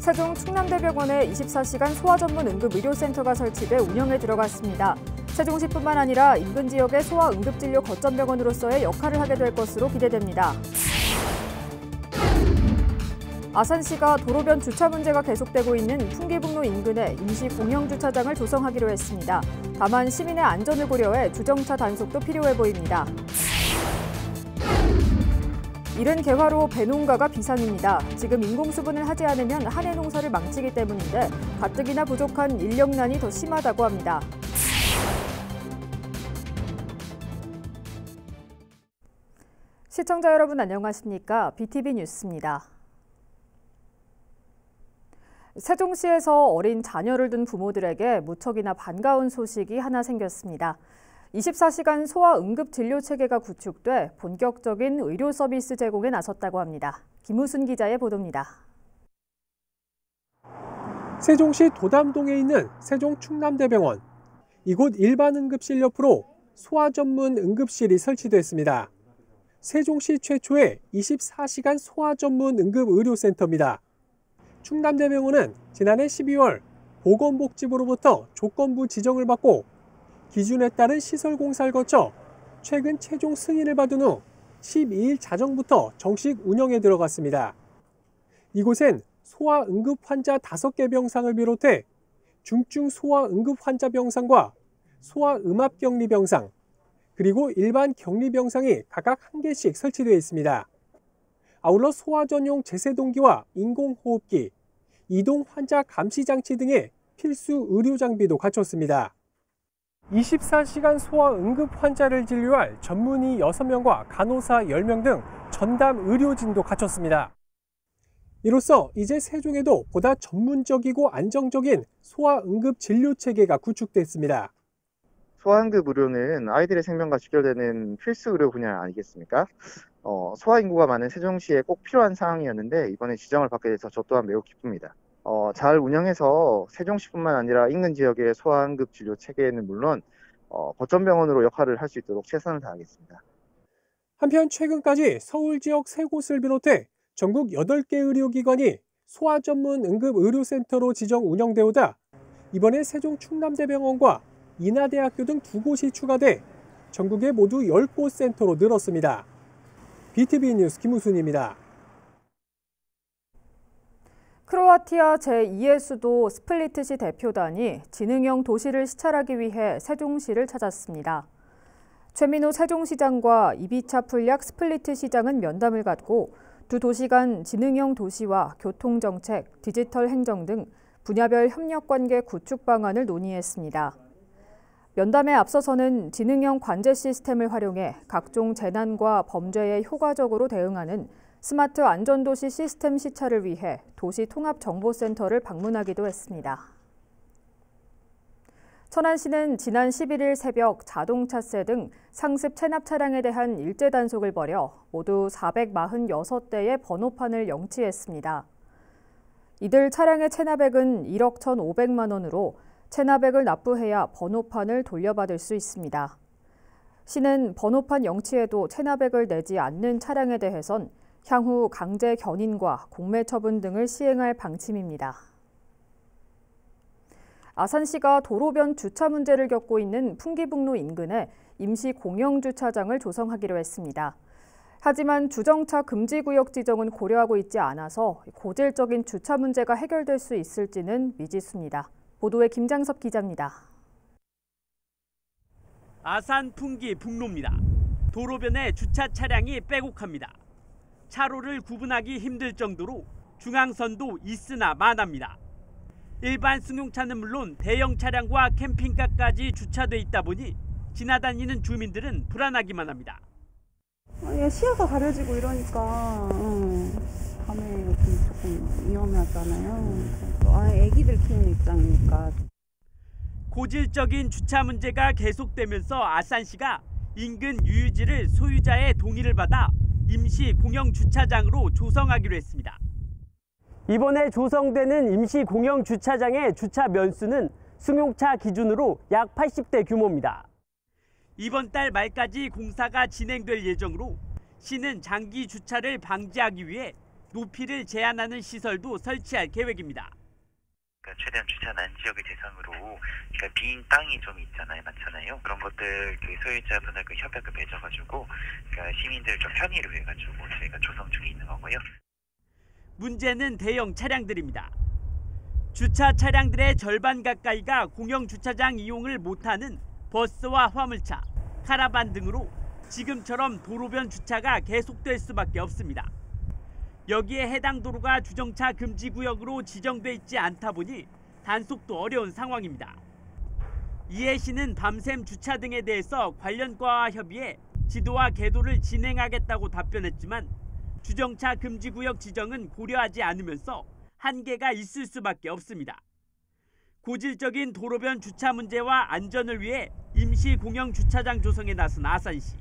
세종 충남대병원에 24시간 소아 전문 응급 의료센터가 설치돼 운영에 들어갔습니다. 세종시뿐만 아니라 인근 지역의 소아 응급진료 거점병원으로서의 역할을 하게 될 것으로 기대됩니다. 아산시가 도로변 주차 문제가 계속되고 있는 풍기북로 인근에 임시 공영주차장을 조성하기로 했습니다. 다만 시민의 안전을 고려해 주정차 단속도 필요해 보입니다. 이른 개화로 배농가가 비상입니다. 지금 인공수분을 하지 않으면 한해 농사를 망치기 때문인데 가뜩이나 부족한 인력난이 더 심하다고 합니다. 시청자 여러분 안녕하십니까? BTV 뉴스입니다. 세종시에서 어린 자녀를 둔 부모들에게 무척이나 반가운 소식이 하나 생겼습니다. 24시간 소아 응급 진료 체계가 구축돼 본격적인 의료 서비스 제공에 나섰다고 합니다. 김우순 기자의 보도입니다. 세종시 도담동에 있는 세종 충남대병원. 이곳 일반 응급실 옆으로 소아 전문 응급실이 설치됐습니다. 세종시 최초의 24시간 소아 전문 응급 의료센터입니다. 충남대병원은 지난해 12월 보건복지부로부터 조건부 지정을 받고 기준에 따른 시설 공사를 거쳐 최근 최종 승인을 받은 후 12일 자정부터 정식 운영에 들어갔습니다. 이곳엔 소아 응급 환자 5개 병상을 비롯해 중증 소아 응급 환자 병상과 소아 음압 격리 병상, 그리고 일반 격리 병상이 각각 1개씩 설치되어 있습니다. 아울러 소아 전용 제세동기와 인공호흡기, 이동 환자 감시 장치 등의 필수 의료 장비도 갖췄습니다. 24시간 소아 응급 환자를 진료할 전문의 6명과 간호사 10명 등 전담 의료진도 갖췄습니다. 이로써 이제 세종에도 보다 전문적이고 안정적인 소아 응급 진료 체계가 구축됐습니다. 소아응급 의료는 아이들의 생명과 직결되는 필수 의료 분야 아니겠습니까? 소아 인구가 많은 세종시에 꼭 필요한 상황이었는데 이번에 지정을 받게 돼서 저 또한 매우 기쁩니다. 잘 운영해서 세종시뿐만 아니라 인근 지역의 소아응급 진료 체계는 물론 거점병원으로 역할을 할 수 있도록 최선을 다하겠습니다. 한편 최근까지 서울 지역 3곳을 비롯해 전국 8개 의료기관이 소아 전문 응급 의료센터로 지정 운영돼 오다 이번에 세종 충남대병원과 인하대학교 등 2곳이 추가돼 전국에 모두 10곳 센터로 늘었습니다. BTV 뉴스 김우순입니다. 크로아티아 제2의 수도 스플리트시 대표단이 지능형 도시를 시찰하기 위해 세종시를 찾았습니다. 최민호 세종시장과 이비차 풀약 스플리트 시장은 면담을 갖고 두 도시 간 지능형 도시와 교통정책, 디지털 행정 등 분야별 협력관계 구축 방안을 논의했습니다. 면담에 앞서서는 지능형 관제 시스템을 활용해 각종 재난과 범죄에 효과적으로 대응하는 스마트 안전도시 시스템 시찰을 위해 도시통합정보센터를 방문하기도 했습니다. 천안시는 지난 11일 새벽 자동차세 등 상습 체납 차량에 대한 일제 단속을 벌여 모두 446대의 번호판을 영치했습니다. 이들 차량의 체납액은 1억 1,500만 원으로 체납액을 납부해야 번호판을 돌려받을 수 있습니다. 시는 번호판 영치에도 체납액을 내지 않는 차량에 대해선 향후 강제 견인과 공매 처분 등을 시행할 방침입니다. 아산시가 도로변 주차 문제를 겪고 있는 풍기북로 인근에 임시 공영주차장을 조성하기로 했습니다. 하지만 주정차 금지구역 지정은 고려하고 있지 않아서 고질적인 주차 문제가 해결될 수 있을지는 미지수입니다. 보도에 김장섭 기자입니다. 아산 풍기북로입니다. 도로변에 주차 차량이 빼곡합니다. 차로를 구분하기 힘들 정도로 중앙선도 있으나 마납니다. 일반 승용차는 물론 대형 차량과 캠핑카까지 주차돼 있다 보니 지나다니는 주민들은 불안하기만 합니다. 시야가 가려지고 이러니까 밤에 조금 위험하잖아요. 애기들 키우는 입장이니까. 고질적인 주차 문제가 계속되면서 아산시가 인근 유유지를 소유자의 동의를 받아 임시 공영 주차장으로 조성하기로 했습니다. 이번에 조성되는 임시 공영 주차장의 주차 면수는 승용차 기준으로 약 80대 규모입니다. 이번 달 말까지 공사가 진행될 예정으로 시는 장기 주차를 방지하기 위해 높이를 제한하는 시설도 설치할 계획입니다. 최대한 주차 난 지역을 대상으로 그러니까 빈 땅이 좀 많잖아요. 그런 것들 소유자분하고 협약을 맺어가지고 그러니까 시민들 좀 편의를 위해가지고 저희가 조성 중에 있는 거고요. 문제는 대형 차량들입니다. 주차 차량들의 절반 가까이가 공영 주차장 이용을 못하는 버스와 화물차, 카라반 등으로 지금처럼 도로변 주차가 계속될 수밖에 없습니다. 여기에 해당 도로가 주정차 금지 구역으로 지정돼 있지 않다 보니 단속도 어려운 상황입니다. 이해 시는 밤샘 주차 등에 대해서 관련 과와 협의해 지도와 계도를 진행하겠다고 답변했지만 주정차 금지 구역 지정은 고려하지 않으면서 한계가 있을 수밖에 없습니다. 고질적인 도로변 주차 문제와 안전을 위해 임시 공영 주차장 조성에 나선 아산시.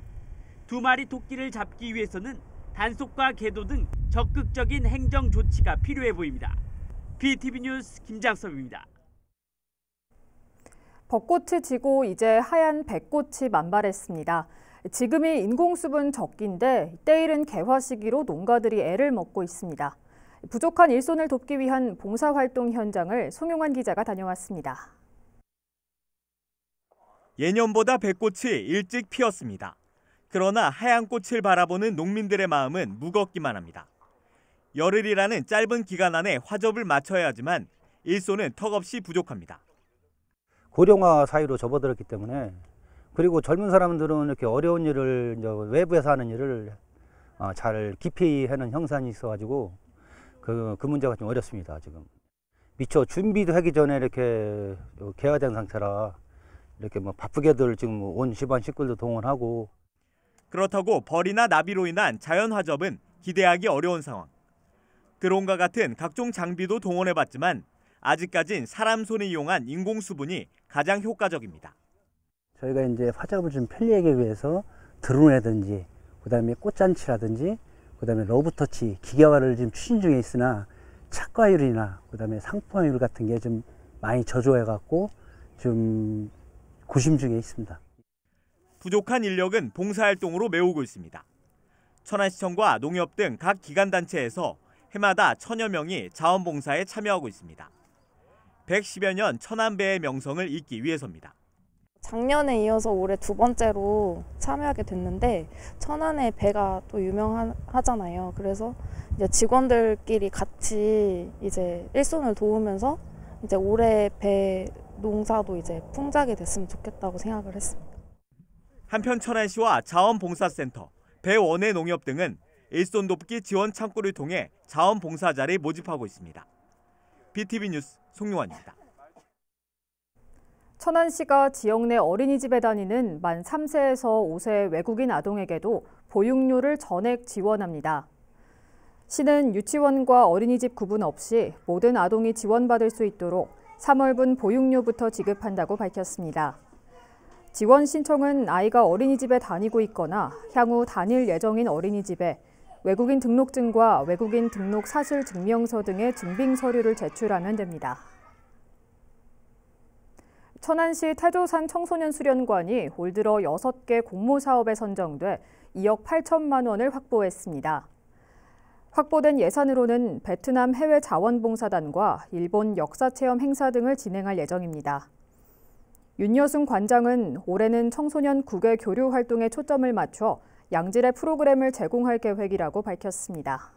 두 마리 토끼를 잡기 위해서는 단속과 계도 등 적극적인 행정 조치가 필요해 보입니다. BTV 뉴스 김장섭입니다. 벚꽃이 지고 이제 하얀 백꽃이 만발했습니다. 지금이 인공수분 적기인데 때이른 개화 시기로 농가들이 애를 먹고 있습니다. 부족한 일손을 돕기 위한 봉사활동 현장을 송용환 기자가 다녀왔습니다. 예년보다 백꽃이 일찍 피었습니다. 그러나 하얀 꽃을 바라보는 농민들의 마음은 무겁기만 합니다. 열흘이라는 짧은 기간 안에 화접을 마쳐야 하지만 일손은 턱없이 부족합니다. 고령화 사회로 접어들었기 때문에 그리고 젊은 사람들은 이렇게 어려운 일을 외부에서 하는 일을 잘 기피하는 형상이 있어가지고 그 문제가 좀 어렵습니다. 지금 미처 준비도 하기 전에 이렇게 개화된 상태라 이렇게 바쁘게들 지금 온 집안 식구들도 동원하고. 그렇다고 벌이나 나비로 인한 자연 화접은 기대하기 어려운 상황. 드론과 같은 각종 장비도 동원해봤지만 아직까진 사람 손을 이용한 인공수분이 가장 효과적입니다. 저희가 이제 화접을 좀 편리하게 위해서 드론이라든지 그다음에 꽃잔치라든지 그다음에 러브터치 기계화를 지금 추진 중에 있으나 착과율이나 그다음에 상품화율 같은 게 좀 많이 저조해갖고 좀 고심 중에 있습니다. 부족한 인력은 봉사활동으로 메우고 있습니다. 천안시청과 농협 등 각 기관단체에서 해마다 1000여 명이 자원봉사에 참여하고 있습니다. 110여 년 천안배의 명성을 잇기 위해서입니다. 작년에 이어서 올해 두 번째로 참여하게 됐는데 천안의 배가 또 유명하잖아요. 그래서 이제 직원들끼리 같이 이제 일손을 도우면서 이제 올해 배 농사도 이제 풍작이 됐으면 좋겠다고 생각을 했습니다. 한편 천안시와 자원봉사센터, 배원의 농협 등은 일손 돕기 지원 창구를 통해 자원봉사자를 모집하고 있습니다. BTV 뉴스 송용환입니다. 천안시가 지역 내 어린이집에 다니는 만 3세에서 5세 외국인 아동에게도 보육료를 전액 지원합니다. 시는 유치원과 어린이집 구분 없이 모든 아동이 지원받을 수 있도록 3월분 보육료부터 지급한다고 밝혔습니다. 지원 신청은 아이가 어린이집에 다니고 있거나 향후 다닐 예정인 어린이집에 외국인 등록증과 외국인 등록 사실 증명서 등의 증빙 서류를 제출하면 됩니다. 천안시 태조산 청소년 수련관이 올 들어 6개 공모 사업에 선정돼 2억 8천만 원을 확보했습니다. 확보된 예산으로는 베트남 해외 자원봉사단과 일본 역사체험 행사 등을 진행할 예정입니다. 윤여승 관장은 올해는 청소년 국외 교류 활동에 초점을 맞춰 양질의 프로그램을 제공할 계획이라고 밝혔습니다.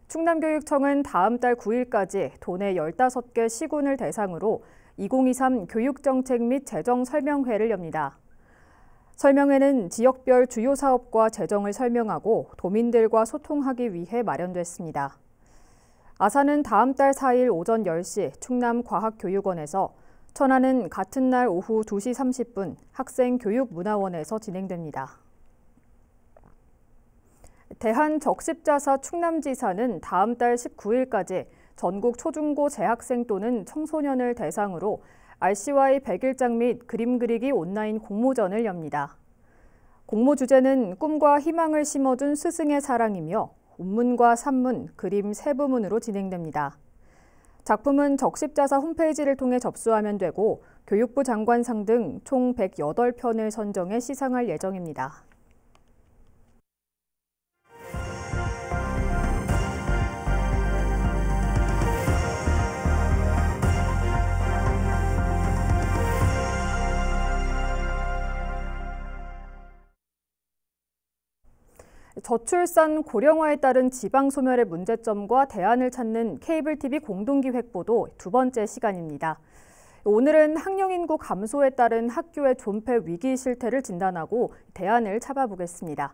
충남교육청은 다음 달 9일까지 도내 15개 시군을 대상으로 2023 교육정책 및 재정 설명회를 엽니다. 설명회는 지역별 주요 사업과 재정을 설명하고 도민들과 소통하기 위해 마련됐습니다. 아산은 다음 달 4일 오전 10시 충남과학교육원에서, 천안은 같은 날 오후 2시 30분 학생교육문화원에서 진행됩니다. 대한적십자사 충남지사는 다음 달 19일까지 전국 초중고 재학생 또는 청소년을 대상으로 RCY 100일장 및 그림 그리기 온라인 공모전을 엽니다. 공모 주제는 꿈과 희망을 심어준 스승의 사랑이며 운문과 산문, 그림 3부문으로 진행됩니다. 작품은 적십자사 홈페이지를 통해 접수하면 되고 교육부 장관상 등 총 108편을 선정해 시상할 예정입니다. 저출산 고령화에 따른 지방 소멸의 문제점과 대안을 찾는 케이블 TV 공동기획보도 두 번째 시간입니다. 오늘은 학령 인구 감소에 따른 학교의 존폐 위기 실태를 진단하고 대안을 찾아보겠습니다.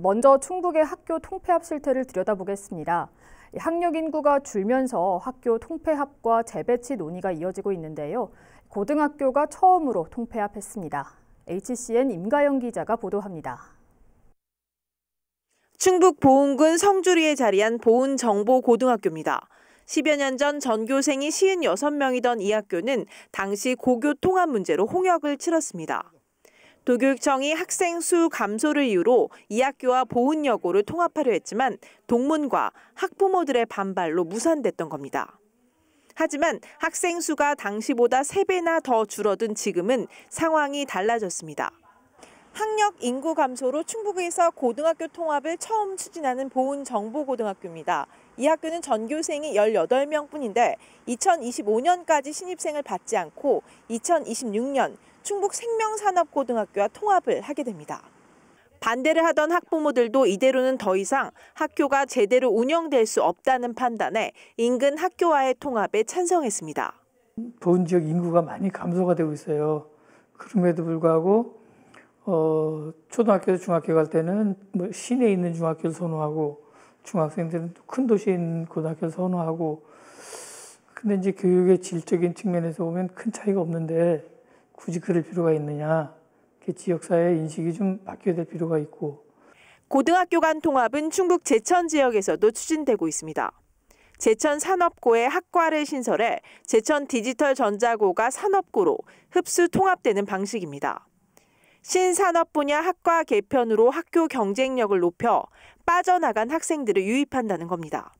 먼저 충북의 학교 통폐합 실태를 들여다보겠습니다. 학령 인구가 줄면서 학교 통폐합과 재배치 논의가 이어지고 있는데요. 고등학교가 처음으로 통폐합했습니다. HCN 임가영 기자가 보도합니다. 충북 보은군 성주리에 자리한 보은정보고등학교입니다. 10여 년 전 전교생이 56명이던 이 학교는 당시 고교 통합 문제로 홍역을 치렀습니다. 도교육청이 학생 수 감소를 이유로 이 학교와 보은여고를 통합하려 했지만 동문과 학부모들의 반발로 무산됐던 겁니다. 하지만 학생 수가 당시보다 3배나 더 줄어든 지금은 상황이 달라졌습니다. 학력 인구 감소로 충북에서 고등학교 통합을 처음 추진하는 보은정보고등학교입니다. 이 학교는 전교생이 18명뿐인데 2025년까지 신입생을 받지 않고 2026년 충북생명산업고등학교와 통합을 하게 됩니다. 반대를 하던 학부모들도 이대로는 더 이상 학교가 제대로 운영될 수 없다는 판단에 인근 학교와의 통합에 찬성했습니다. 보은 지역 인구가 많이 감소가 되고 있어요. 그럼에도 불구하고 초등학교, 중학교 갈 때는 뭐 시내에 있는 중학교를 선호하고 중학생들은 큰 도시에 있는 고등학교를 선호하고 근데 이제 교육의 질적인 측면에서 보면 큰 차이가 없는데 굳이 그럴 필요가 있느냐. 지역사회 인식이 좀 바뀌어야 될 필요가 있고. 고등학교 간 통합은 충북 제천 지역에서도 추진되고 있습니다. 제천 산업고에 학과를 신설해 제천 디지털 전자고가 산업고로 흡수 통합되는 방식입니다. 신산업 분야 학과 개편으로 학교 경쟁력을 높여 빠져나간 학생들을 유입한다는 겁니다.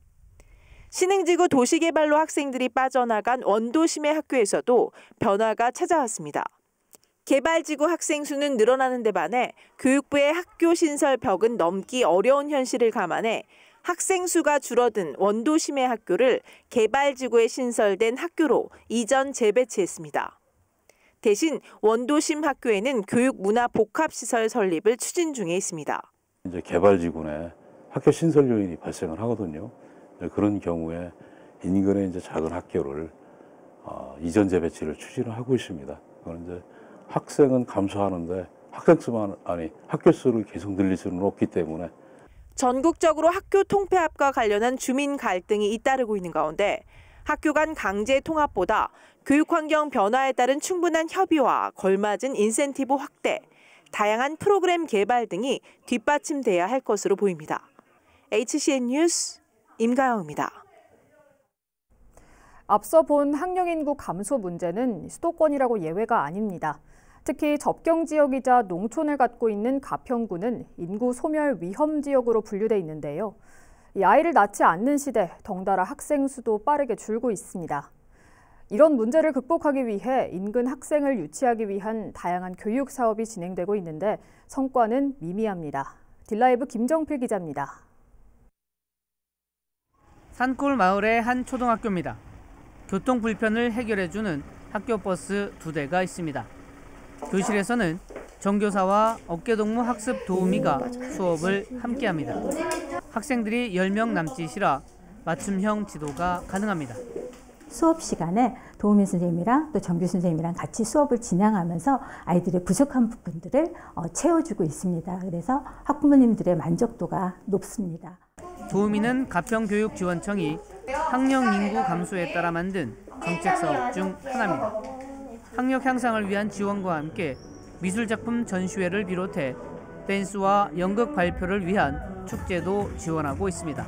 신흥지구 도시개발로 학생들이 빠져나간 원도심의 학교에서도 변화가 찾아왔습니다. 개발지구 학생 수는 늘어나는 데 반해 교육부의 학교 신설 벽은 넘기 어려운 현실을 감안해 학생 수가 줄어든 원도심의 학교를 개발지구에 신설된 학교로 이전 재배치했습니다. 대신 원도심 학교에는 교육문화복합시설 설립을 추진 중에 있습니다. 이제 개발지구 내 학교 신설 요인이 발생을 하거든요. 그런 경우에 인근의 이제 작은 학교를 이전 재배치를 추진을 하고 있습니다. 그건 이제 학생은 감소하는데 학생 수만 아니 학교 수를 계속 늘릴 수는 없기 때문에 전국적으로 학교 통폐합과 관련한 주민 갈등이 잇따르고 있는 가운데 학교 간 강제 통합보다 교육 환경 변화에 따른 충분한 협의와 걸맞은 인센티브 확대, 다양한 프로그램 개발 등이 뒷받침돼야 할 것으로 보입니다. HCN 뉴스 임가영입니다. 앞서 본 학령 인구 감소 문제는 수도권이라고 예외가 아닙니다. 특히 접경 지역이자 농촌을 갖고 있는 가평군은 인구 소멸 위험 지역으로 분류돼 있는데요. 이 아이를 낳지 않는 시대 덩달아 학생 수도 빠르게 줄고 있습니다. 이런 문제를 극복하기 위해 인근 학생을 유치하기 위한 다양한 교육 사업이 진행되고 있는데 성과는 미미합니다. 딜라이브 김정필 기자입니다. 산골 마을의 한 초등학교입니다. 교통 불편을 해결해주는 학교 버스 2대가 있습니다. 교실에서는 정교사와 어깨동무 학습 도우미가 수업을 함께합니다. 학생들이 10명 남짓이라 맞춤형 지도가 가능합니다. 수업 시간에 도우미 선생님이랑 또 정규 선생님이랑 같이 수업을 진행하면서 아이들의 부족한 부분들을 채워주고 있습니다. 그래서 학부모님들의 만족도가 높습니다. 도우미는 가평교육지원청이 학령 인구 감소에 따라 만든 정책 사업 중 하나입니다. 학력 향상을 위한 지원과 함께 미술작품 전시회를 비롯해 댄스와 연극 발표를 위한 축제도 지원하고 있습니다.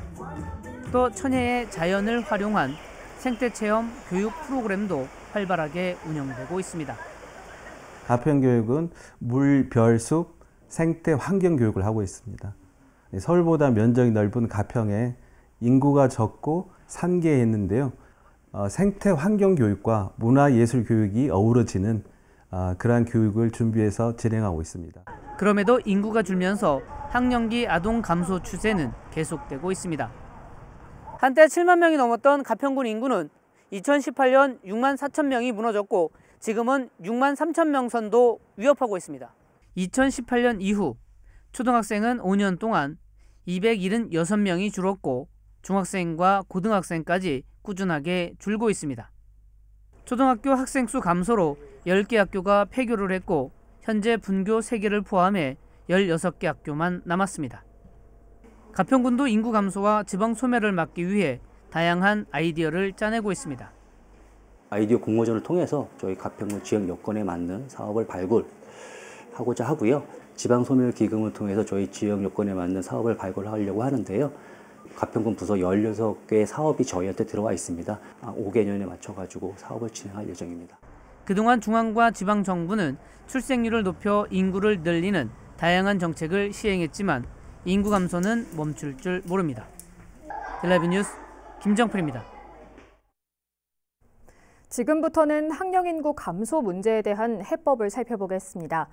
또 천혜의 자연을 활용한 생태체험 교육 프로그램도 활발하게 운영되고 있습니다. 가평교육은 물, 별, 숲, 생태, 환경 교육을 하고 있습니다. 서울보다 면적이 넓은 가평에 인구가 적고 산계에 있는데요. 생태 환경 교육과 문화예술 교육이 어우러지는 그러한 교육을 준비해서 진행하고 있습니다. 그럼에도 인구가 줄면서 학령기 아동 감소 추세는 계속되고 있습니다. 한때 7만 명이 넘었던 가평군 인구는 2018년 6만 4천 명이 무너졌고 지금은 6만 3천 명 선도 위협하고 있습니다. 2018년 이후 초등학생은 5년 동안 276명이 줄었고 중학생과 고등학생까지 꾸준하게 줄고 있습니다. 초등학교 학생 수 감소로 10개 학교가 폐교를 했고 현재 분교 3개를 포함해 16개 학교만 남았습니다. 가평군도 인구 감소와 지방 소멸을 막기 위해 다양한 아이디어를 짜내고 있습니다. 아이디어 공모전을 통해서 저희 가평군 지역 여건에 맞는 사업을 발굴하고자 하고요. 지방 소멸 기금을 통해서 저희 지역 여건에 맞는 사업을 발굴하려고 하는데요. 가평군 부서 16개 사업이 저희한테 들어와 있습니다. 5개년에 맞춰가지고 사업을 진행할 예정입니다. 그동안 중앙과 지방 정부는 출생률을 높여 인구를 늘리는 다양한 정책을 시행했지만 인구 감소는 멈출 줄 모릅니다. 텔레비전 뉴스 김정필입니다. 지금부터는 학령인구 감소 문제에 대한 해법을 살펴보겠습니다.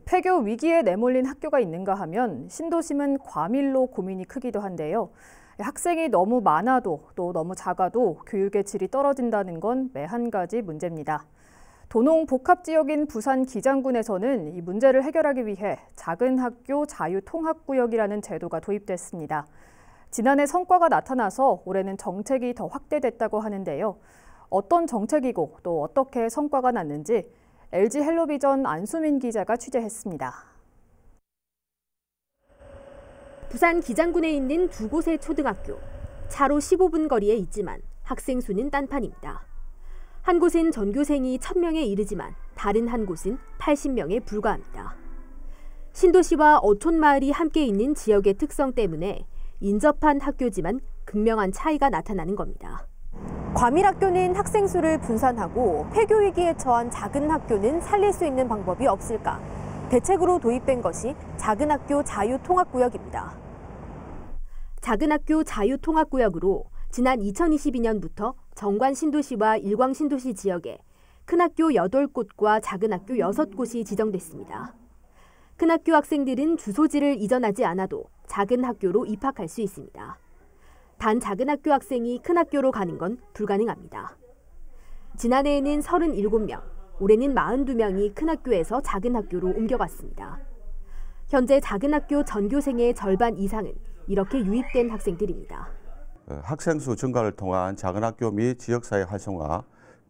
폐교 위기에 내몰린 학교가 있는가 하면 신도심은 과밀로 고민이 크기도 한데요. 학생이 너무 많아도 또 너무 작아도 교육의 질이 떨어진다는 건 매한 가지 문제입니다. 도농 복합 지역인 부산 기장군에서는 이 문제를 해결하기 위해 작은 학교 자유통합구역이라는 제도가 도입됐습니다. 지난해 성과가 나타나서 올해는 정책이 더 확대됐다고 하는데요. 어떤 정책이고 또 어떻게 성과가 났는지 LG 헬로비전 안수민 기자가 취재했습니다. 부산 기장군에 있는 두 곳의 초등학교. 차로 15분 거리에 있지만 학생 수는 딴판입니다. 한 곳은 전교생이 1000명에 이르지만 다른 한 곳은 80명에 불과합니다. 신도시와 어촌마을이 함께 있는 지역의 특성 때문에 인접한 학교지만 극명한 차이가 나타나는 겁니다. 과밀학교는 학생 수를 분산하고 폐교 위기에 처한 작은 학교는 살릴 수 있는 방법이 없을까? 대책으로 도입된 것이 작은 학교 자유통합구역입니다. 작은 학교 자유통합구역으로 지난 2022년부터 정관 신도시와 일광 신도시 지역에 큰 학교 8곳과 작은 학교 6곳이 지정됐습니다. 큰 학교 학생들은 주소지를 이전하지 않아도 작은 학교로 입학할 수 있습니다. 단 작은 학교 학생이 큰 학교로 가는 건 불가능합니다. 지난해에는 37명, 올해는 42명이 큰 학교에서 작은 학교로 옮겨갔습니다. 현재 작은 학교 전교생의 절반 이상은 이렇게 유입된 학생들입니다. 학생 수 증가를 통한 작은 학교 및 지역사회 활성화,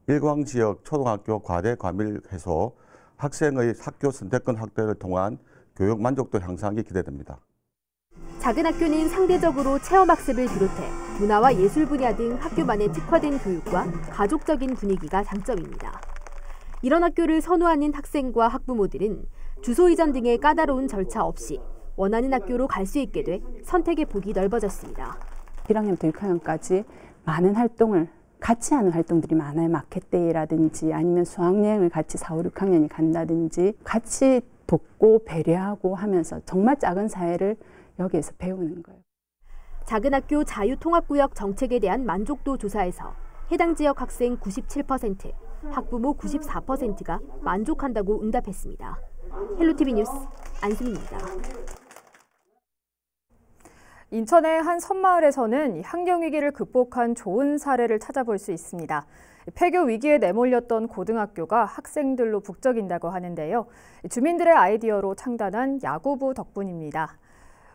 일광 지역 초등학교 과대 과밀 해소, 학생의 학교 선택권 확대를 통한 교육 만족도 향상이 기대됩니다. 작은 학교는 상대적으로 체험학습을 비롯해 문화와 예술 분야 등 학교만의 특화된 교육과 가족적인 분위기가 장점입니다. 이런 학교를 선호하는 학생과 학부모들은 주소 이전 등의 까다로운 절차 없이 원하는 학교로 갈 수 있게 돼 선택의 폭이 넓어졌습니다. 1학년부터 6학년까지 많은 활동을 같이 하는 활동들이 많아요. 마켓데이라든지 아니면 수학여행을 같이 4, 5, 6학년이 간다든지 같이 돕고 배려하고 하면서 정말 작은 사회를 여기에서 배우는 거예요. 작은 학교 자유통합구역 정책에 대한 만족도 조사에서 해당 지역 학생 97%, 학부모 94%가 만족한다고 응답했습니다. 헬로티비 뉴스 안수민입니다. 인천의 한 섬마을에서는 학령위기를 극복한 좋은 사례를 찾아볼 수 있습니다. 폐교 위기에 내몰렸던 고등학교가 학생들로 북적인다고 하는데요. 주민들의 아이디어로 창단한 야구부 덕분입니다.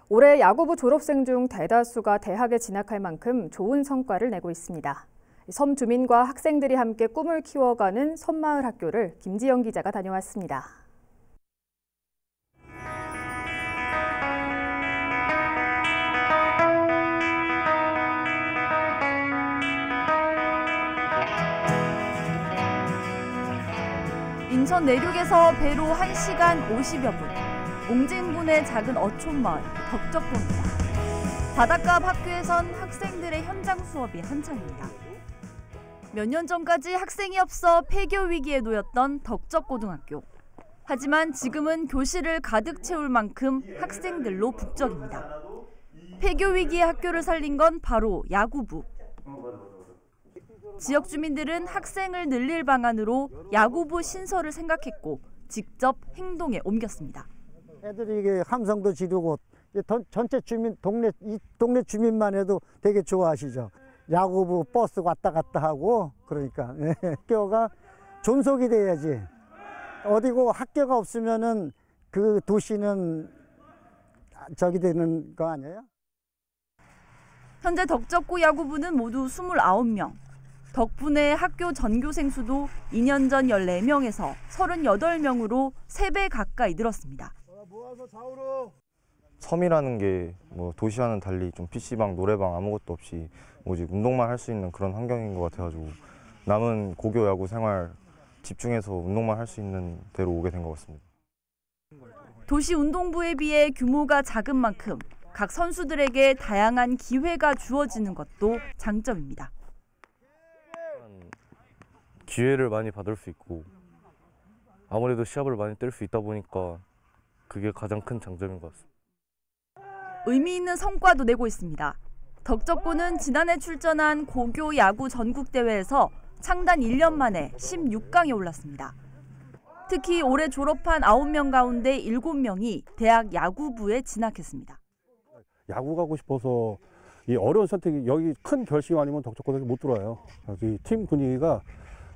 올해 야구부 졸업생 중 대다수가 대학에 진학할 만큼 좋은 성과를 내고 있습니다. 섬 주민과 학생들이 함께 꿈을 키워가는 섬마을 학교를 김지영 기자가 다녀왔습니다. 인천 내륙에서 배로 1시간 50여 분, 옹진군의 작은 어촌마을 덕적도입니다. 바닷가 앞 학교에선 학생들의 현장 수업이 한창입니다. 몇 년 전까지 학생이 없어 폐교 위기에 놓였던 덕적고등학교. 하지만 지금은 교실을 가득 채울 만큼 학생들로 북적입니다. 폐교 위기의 학교를 살린 건 바로 야구부. 지역 주민들은 학생을 늘릴 방안으로 야구부 신설을 생각했고 직접 행동에 옮겼습니다. 애들이 이게 함성도 지르고 전체 주민 이 동네 주민만 해도 되게 좋아하시죠. 야구부 버스 왔다 갔다 하고 그러니까 학교가 존속이 돼야지. 어디고 학교가 없으면은 그 도시는 저기 되는 거 아니에요? 현재 덕적고 야구부는 모두 29명. 덕분에 학교 전교생 수도 2년 전 14명에서 38명으로 3배 가까이 늘었습니다. 섬이라는 게 뭐 도시와는 달리 좀 PC방, 노래방 아무것도 없이 오직 운동만 할 수 있는 그런 환경인 것 같아가지고 남은 고교 야구 생활 집중해서 운동만 할 수 있는 데로 오게 된 것 같습니다. 도시 운동부에 비해 규모가 작은 만큼 각 선수들에게 다양한 기회가 주어지는 것도 장점입니다. 기회를 많이 받을 수 있고 아무래도 시합을 많이 뛸 수 있다 보니까 그게 가장 큰 장점인 것 같습니다. 의미 있는 성과도 내고 있습니다. 덕적고는 지난해 출전한 고교 야구 전국대회에서 창단 1년 만에 16강에 올랐습니다. 특히 올해 졸업한 9명 가운데 7명이 대학 야구부에 진학했습니다. 야구 가고 싶어서 이 어려운 선택이 여기 큰 결심 아니면 덕적고에 못 들어와요. 여기 팀 분위기가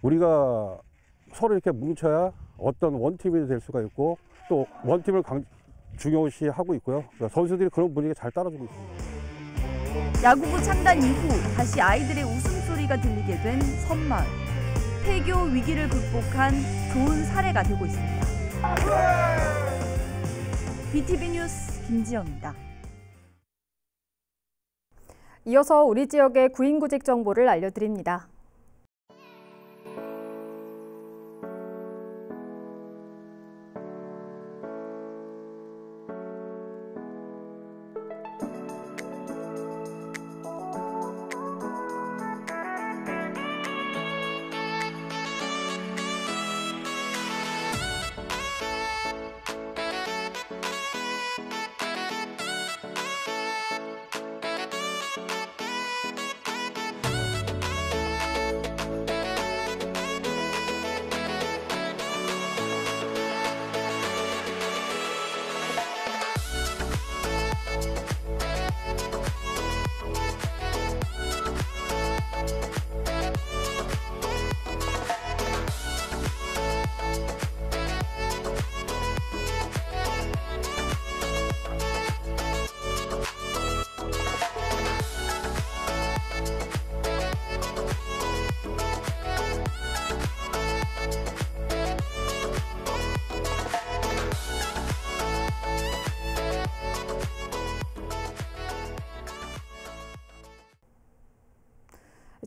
우리가 서로 이렇게 뭉쳐야 어떤 원팀이 될 수가 있고 또 원팀을 중요시하고 있고요. 선수들이 그런 분위기에 잘 따라주고 있습니다. 야구부 창단 이후 다시 아이들의 웃음소리가 들리게 된 섬마을. 폐교 위기를 극복한 좋은 사례가 되고 있습니다. BTV 뉴스 김지영입니다. 이어서 우리 지역의 구인구직 정보를 알려드립니다.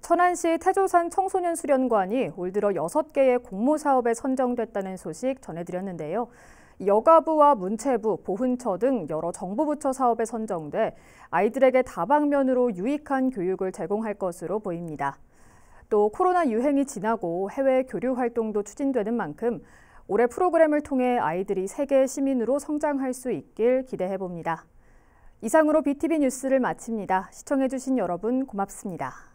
천안시 태조산 청소년 수련관이 올 들어 6개의 공모사업에 선정됐다는 소식 전해드렸는데요. 여가부와 문체부, 보훈처 등 여러 정부부처 사업에 선정돼 아이들에게 다방면으로 유익한 교육을 제공할 것으로 보입니다. 또 코로나 유행이 지나고 해외 교류 활동도 추진되는 만큼 올해 프로그램을 통해 아이들이 세계 시민으로 성장할 수 있길 기대해봅니다. 이상으로 BTV 뉴스를 마칩니다. 시청해주신 여러분 고맙습니다.